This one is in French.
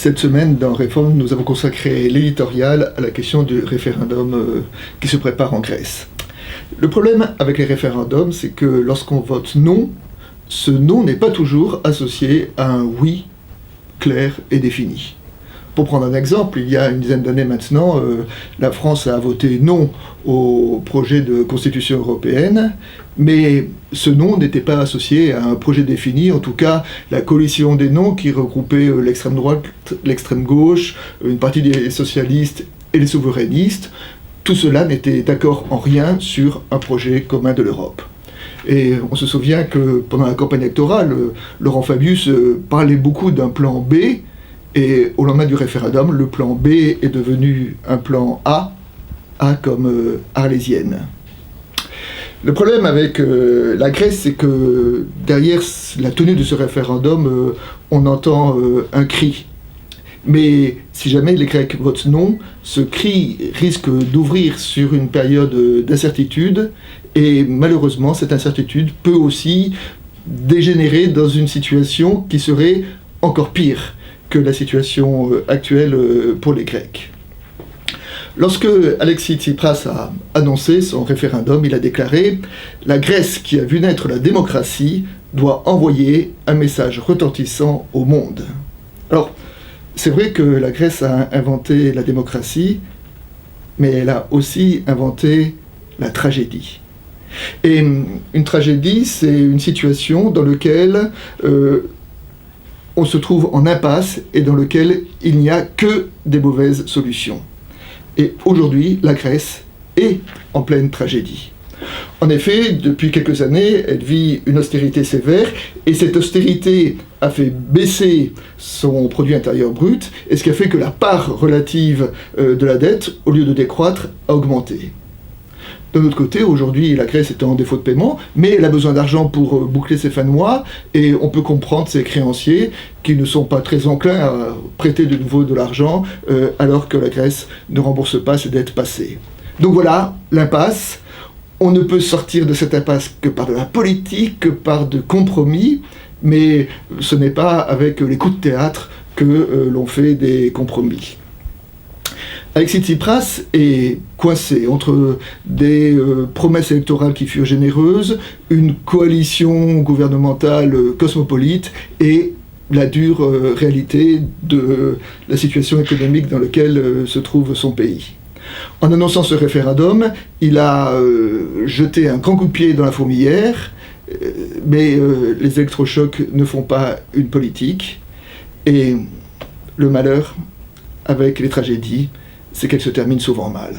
Cette semaine, dans Réforme, nous avons consacré l'éditorial à la question du référendum qui se prépare en Grèce. Le problème avec les référendums, c'est que lorsqu'on vote non, ce non n'est pas toujours associé à un oui clair et défini. Pour prendre un exemple, il y a une dizaine d'années maintenant, la France a voté non au projet de constitution européenne, mais ce non n'était pas associé à un projet défini. En tout cas, la coalition des non qui regroupait l'extrême droite, l'extrême gauche, une partie des socialistes et les souverainistes, tout cela n'était d'accord en rien sur un projet commun de l'Europe. Et on se souvient que pendant la campagne électorale, Laurent Fabius parlait beaucoup d'un plan B, et au lendemain du référendum, le plan B est devenu un plan A comme arlésienne. Le problème avec la Grèce, c'est que derrière la tenue de ce référendum, on entend un cri. Mais si jamais les Grecs votent non, ce cri risque d'ouvrir sur une période d'incertitude, et malheureusement, cette incertitude peut aussi dégénérer dans une situation qui serait encore pire que la situation actuelle pour les Grecs. Lorsque Alexis Tsipras a annoncé son référendum, il a déclaré « La Grèce qui a vu naître la démocratie doit envoyer un message retentissant au monde ». Alors, c'est vrai que la Grèce a inventé la démocratie, mais elle a aussi inventé la tragédie. Et une tragédie, c'est une situation dans laquelle on se trouve en impasse et dans lequel il n'y a que des mauvaises solutions. Et aujourd'hui, la Grèce est en pleine tragédie. En effet, depuis quelques années, elle vit une austérité sévère, et cette austérité a fait baisser son produit intérieur brut, et ce qui a fait que la part relative de la dette, au lieu de décroître, a augmenté. D'un autre côté, aujourd'hui, la Grèce est en défaut de paiement, mais elle a besoin d'argent pour boucler ses fins de mois, et on peut comprendre ses créanciers qui ne sont pas très enclins à prêter de nouveau de l'argent, alors que la Grèce ne rembourse pas ses dettes passées. Donc voilà, l'impasse. On ne peut sortir de cette impasse que par de la politique, que par de compromis, mais ce n'est pas avec les coups de théâtre que l'on fait des compromis. Alexis Tsipras est coincé entre des promesses électorales qui furent généreuses, une coalition gouvernementale cosmopolite et la dure réalité de la situation économique dans laquelle se trouve son pays. En annonçant ce référendum, il a jeté un grand coup de pied dans la fourmilière, mais les électrochocs ne font pas une politique, et le malheur avec les tragédies, c'est qu'elles se terminent souvent mal.